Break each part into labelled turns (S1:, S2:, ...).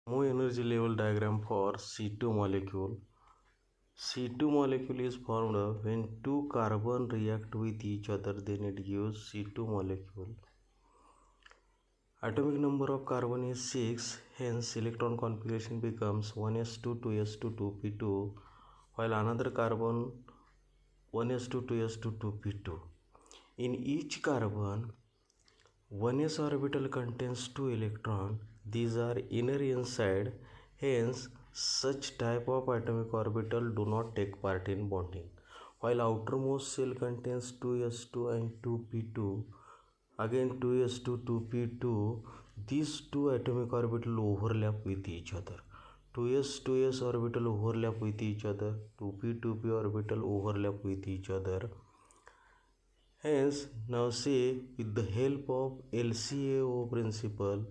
S1: More energy level diagram for C2 molecule. C2 molecule is formed when two carbon react with each other, then it gives C2 molecule. Atomic number of carbon is 6, hence electron configuration becomes 1s2 2s2 2p2, while another carbon 1s2 2s2 2p2. In each carbon, 1s orbital contains 2 electrons. These are inner inside, hence such type of atomic orbital do not take part in bonding. While outermost shell contains 2s2 and 2p2, again 2s2 2p2, these two atomic orbital overlap with each other. 2s orbital overlap with each other, 2p orbital overlap with each other. Hence, now say with the help of LCAO principle,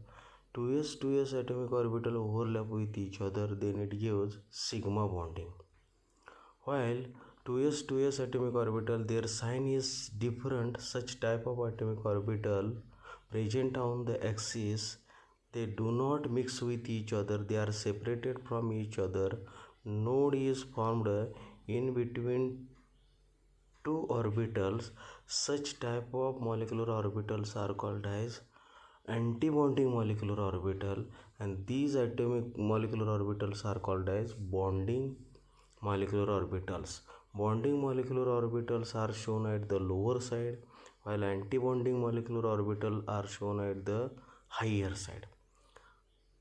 S1: 2s atomic orbital overlap with each other, then it gives sigma bonding. While 2s atomic orbital, their sign is different. Such type of atomic orbital present on the axis, they do not mix with each other, they are separated from each other. Node is formed in between two orbitals. Such type of molecular orbitals are called as antibonding molecular orbital, and these atomic molecular orbitals are called as bonding molecular orbitals. Bonding molecular orbitals are shown at the lower side, while antibonding molecular orbitals are shown at the higher side.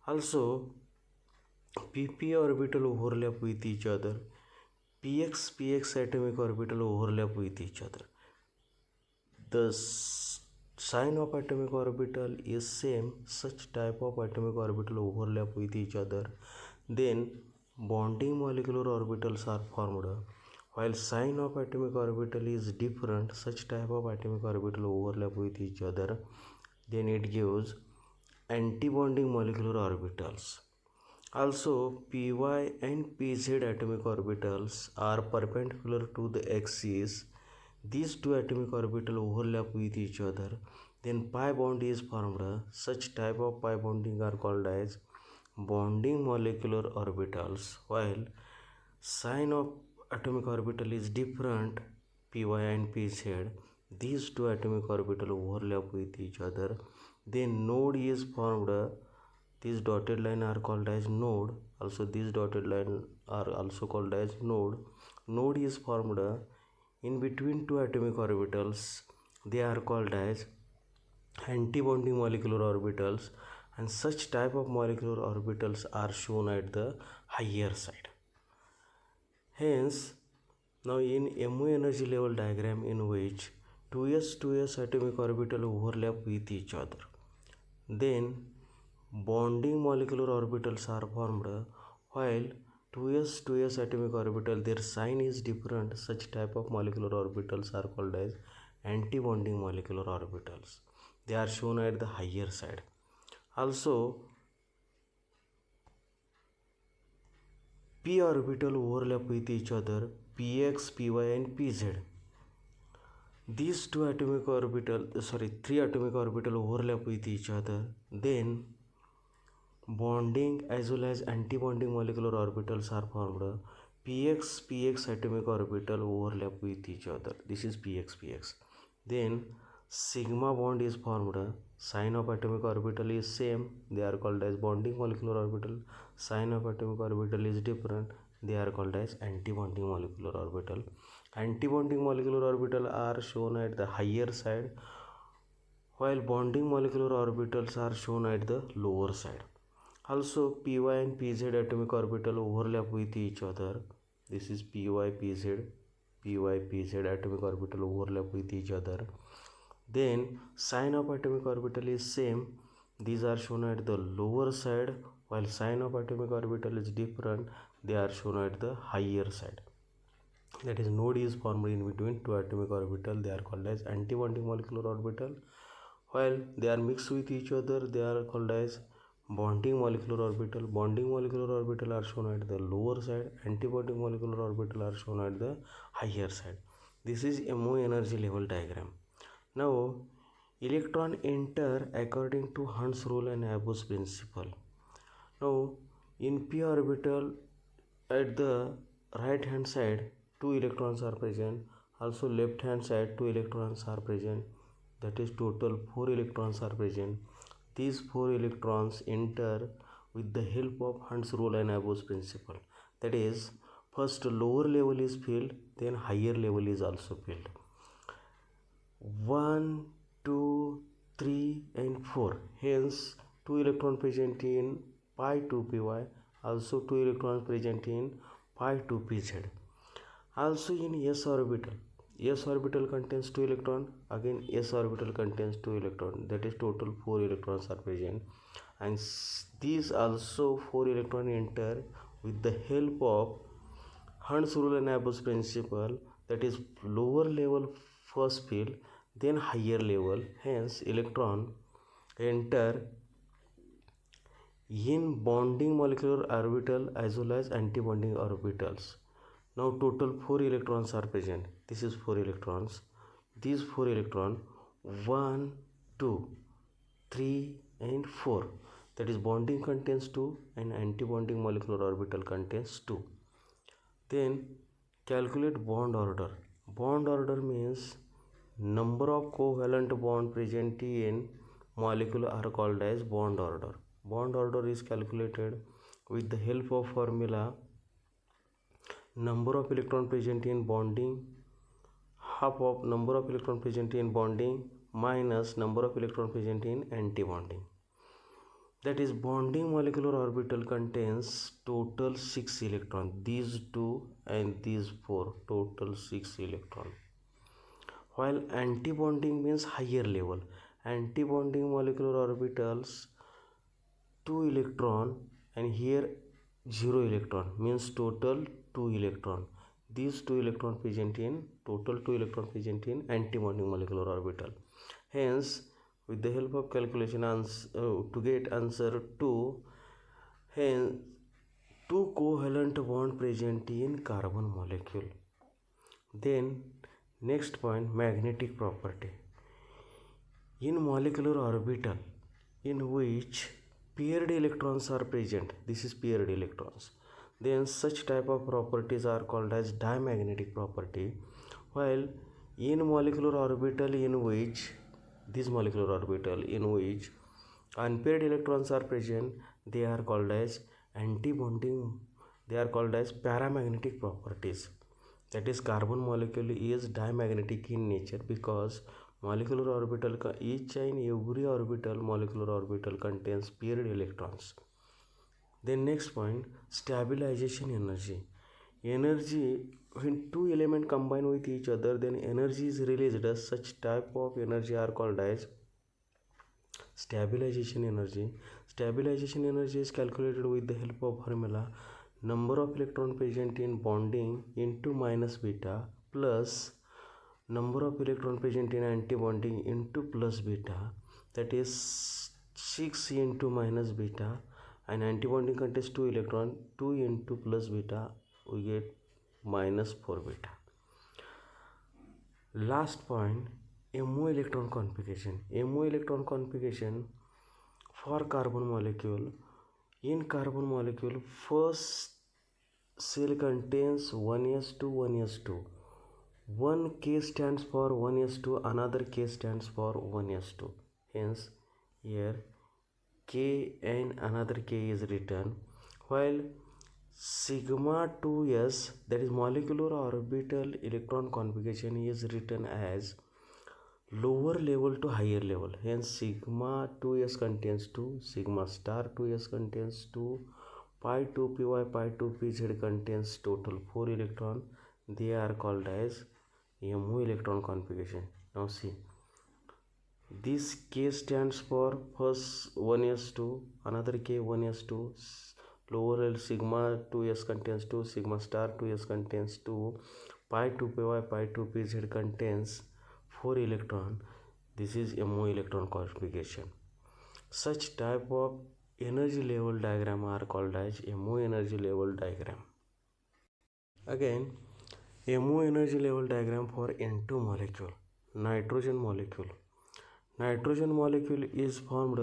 S1: Also, pp orbital overlap with each other, px atomic orbital overlap with each other. The sign of atomic orbital is same. Such type of atomic orbital overlap with each other, then bonding molecular orbitals are formed. While sign of atomic orbital is different, such type of atomic orbital overlap with each other, then it gives antibonding molecular orbitals. Also, py and pz atomic orbitals are perpendicular to the axis. These two atomic orbital overlap with each other, then pi bond is formed. Such type of pi bonding are called as bonding molecular orbitals. While sign of atomic orbital is different, py and pz, these two atomic orbital overlap with each other, then node is formed. These dotted line are called as node. Also, these dotted line are also called as node. Node is formed in between two atomic orbitals. They are called as antibonding molecular orbitals, and such type of molecular orbitals are shown at the higher side. Hence, now in MO energy level diagram, in which 2s atomic orbital overlap with each other, then bonding molecular orbitals are formed. While 2s atomic orbital, their sign is different. Such type of molecular orbitals are called as antibonding molecular orbitals. They are shown at the higher side. Also, p orbital overlap with each other, px, py and pz. These three atomic orbital overlap with each other, then bonding as well as antibonding molecular orbitals are formed. Px atomic orbital overlap with each other. This is px. Then sigma bond is formed. Sign of atomic orbital is same. They are called as bonding molecular orbital. Sign of atomic orbital is different. They are called as antibonding molecular orbital. Antibonding molecular orbital are shown at the higher side, while bonding molecular orbitals are shown at the lower side. Also, py and pz atomic orbital overlap with each other. This is py pz atomic orbital overlap with each other. Then sign of atomic orbital is same. These are shown at the lower side, while sign of atomic orbital is different. They are shown at the higher side. That is, node is formed in between two atomic orbital. They are called as antibonding molecular orbital. While they are mixed with each other, they are called as bonding molecular orbital. Bonding molecular orbital are shown at the lower side. Antibonding molecular orbital are shown at the higher side. This is MO energy level diagram. Now, electron enter according to Hund's rule and Abbott's principle. Now in p orbital at the right hand side 2 electrons are present, also left hand side 2 electrons are present, that is total 4 electrons are present. These 4 electrons enter with the help of Hund's rule and Abbott's principle, that is first lower level is filled, then higher level is also filled. 1, 2, 3 and 4, hence 2 electrons present in pi 2 py, also 2 electrons present in pi 2 pz. Also in s orbital contains 2 electrons, again s orbital contains 2 electrons, that is total 4 electrons are present, and these also 4 electrons enter with the help of Hund's rule and Abbott's principle, that is lower level first field, then higher level, hence electron enter in bonding molecular orbital as well as antibonding orbitals. Now total 4 electrons are present. This is 4 electrons. These 4 electrons 1, 2, 3 and 4, that is bonding contains 2 and antibonding molecular orbital contains 2. Then calculate bond order. Bond order means number of covalent bond present in molecule are called as bond order. Bond order is calculated with the help of formula number of electron present in bonding, half of number of electron present in bonding minus number of electron present in antibonding. That is bonding molecular orbital contains total 6 electron, these 2 and these 4, total 6 electron. While antibonding means higher level, antibonding molecular orbitals 2 electron and here 0 electron, means total 2 electron. These 2 electron present in total 2 electron present in antibonding molecular orbital. Hence with the help of calculation to get answer 2, hence 2 covalent bond present in carbon molecule. Then next point, magnetic property. In molecular orbital in which paired electrons are present, this is paired electrons, then such type of properties are called as diamagnetic property. While in molecular orbital in which this molecular orbital in which unpaired electrons are present, they are called as antibonding, they are called as paramagnetic properties. That is carbon molecule is diamagnetic in nature because molecular orbital each and every orbital molecular orbital contains paired electrons. Then next point, stabilization energy. Energy, when two elements combine with each other, then energy is released. As such type of energy are called as stabilization energy. Stabilization energy is calculated with the help of formula number of electron present in bonding into minus beta plus number of electron present in antibonding into plus beta, that is 6 into minus beta, and antibonding contains 2 electron, 2 into plus beta, we get minus 4 beta. Last point, MO electron configuration. MO electron configuration for carbon molecule. In carbon molecule, first cell contains 1s2, 1s2. One K stands for 1s2, another K stands for 1s2. Hence, here K and another K is written. While sigma 2s, that is molecular orbital electron configuration, is written as lower level to higher level. Hence, sigma 2s contains 2, sigma star 2s contains 2, pi 2 py, pi 2 pz contains total 4 electron. They are called as MO electron configuration. Now see, this K stands for first 1s2, another K 1s2, lower L sigma 2s contains 2, sigma star 2s contains 2, pi 2 py, pi 2 pz contains 4 electron. This is MO electron configuration. Such type of energy level diagram are called as MO energy level diagram. Again, MO energy level diagram for N2 molecule, nitrogen molecule. Nitrogen molecule is formed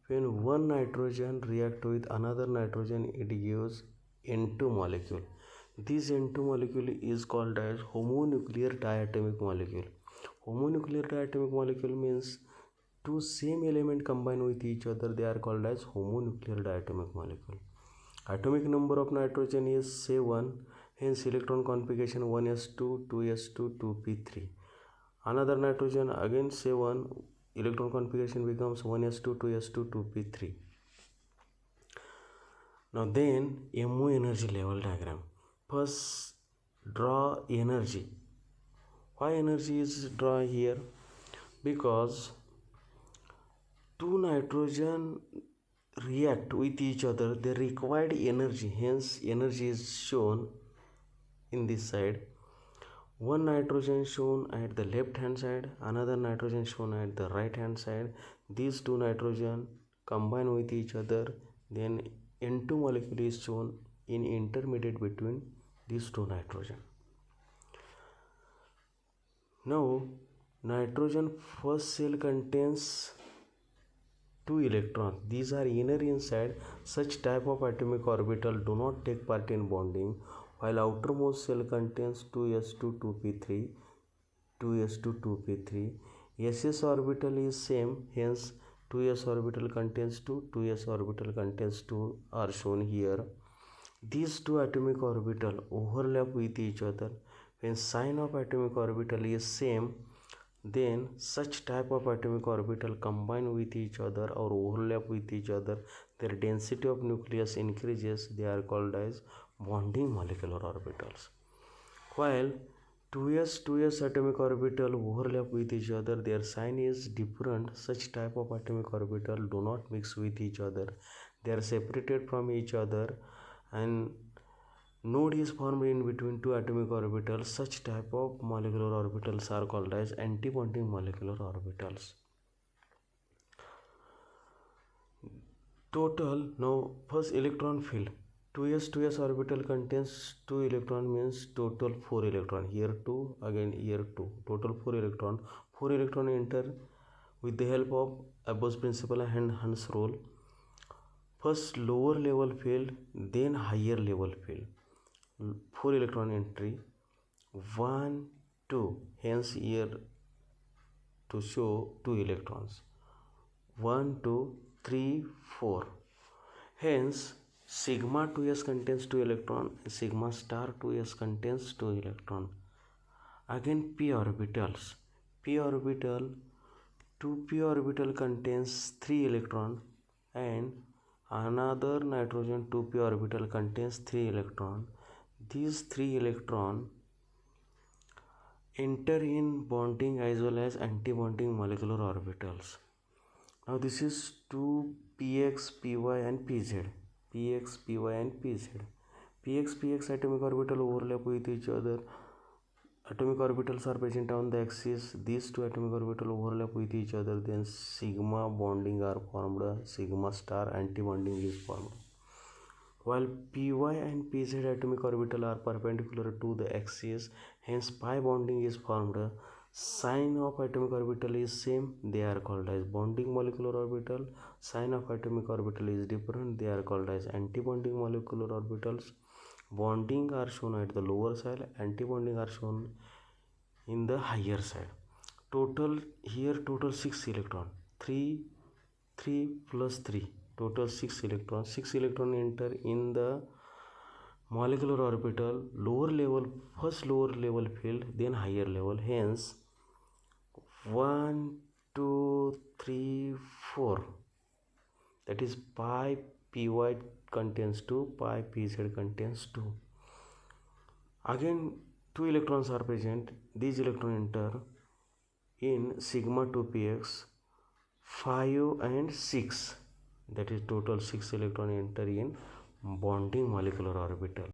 S1: When one nitrogen react with another nitrogen, it gives N2 molecule. This N2 molecule is called as homonuclear diatomic molecule. Homonuclear diatomic molecule means two same element combine with each other, they are called as homonuclear diatomic molecule. Atomic number of nitrogen is 7, hence electron configuration 1s2, 2s2, 2p3. Another nitrogen again 7, electron configuration becomes 1s2, 2s2, 2p3. Now then MO energy level diagram. First draw energy. Why energy is drawn here? Because two nitrogen react with each other, they required energy, hence energy is shown in this side. One nitrogen shown at the left hand side, another nitrogen shown at the right hand side. These two nitrogen combine with each other, then N2 molecule is shown in intermediate between these two nitrogen. Now nitrogen first shell contains 2 electrons. These are inner inside. Such type of atomic orbital do not take part in bonding, while outermost shell contains 2s2 2p3, 2s2 2p3. SS orbital is same, hence 2s orbital contains 2, 2s orbital contains 2 are shown here. These two atomic orbital overlap with each other. When sign of atomic orbital is same, then such type of atomic orbital combine with each other or overlap with each other, their density of nucleus increases, they are called as bonding molecular orbitals. While 2s atomic orbital overlap with each other, their sign is different. Such type of atomic orbital do not mix with each other, they are separated from each other, and node is formed in between two atomic orbitals. Such type of molecular orbitals are called as antibonding molecular orbitals. Total, now first electron field. 2s orbital contains 2 electron, means total 4 electron. Here 2, again here 2. Total 4 electron. 4 electron enter with the help of Abbott's principle and Hund's rule. First lower level field, then higher level field. 4 electron entry, 1 2, hence here to show 2 electrons, 1 2 3 4, hence sigma 2s contains 2 electron, sigma star 2s contains 2 electron. Again p orbitals, p orbital, 2p orbital contains 3 electron and another nitrogen 2p orbital contains 3 electron. These 3 electron enter in bonding as well as antibonding molecular orbitals. Now this is 2px, py and pz. Px, py and pz. Px atomic orbital overlap with each other. Atomic orbitals are present on the axis. These two atomic orbital overlap with each other. Then sigma bonding are formed. Sigma star antibonding is formed. While py and pz atomic orbital are perpendicular to the axis, hence pi bonding is formed. Sign of atomic orbital is same, they are called as bonding molecular orbital. Sign of atomic orbital is different, they are called as antibonding molecular orbitals. Bonding are shown at the lower side, antibonding are shown in the higher side. Total here, total 6 electron, 3 plus 3, total 6 electrons. 6 electron enter in the molecular orbital, lower level, first lower level field, then higher level, hence 1 2 3 4, that is pi py contains 2, pi pz contains 2. Again 2 electrons are present, these electrons enter in sigma 2px, 5 and 6, that is total 6 electron enter in bonding molecular orbital.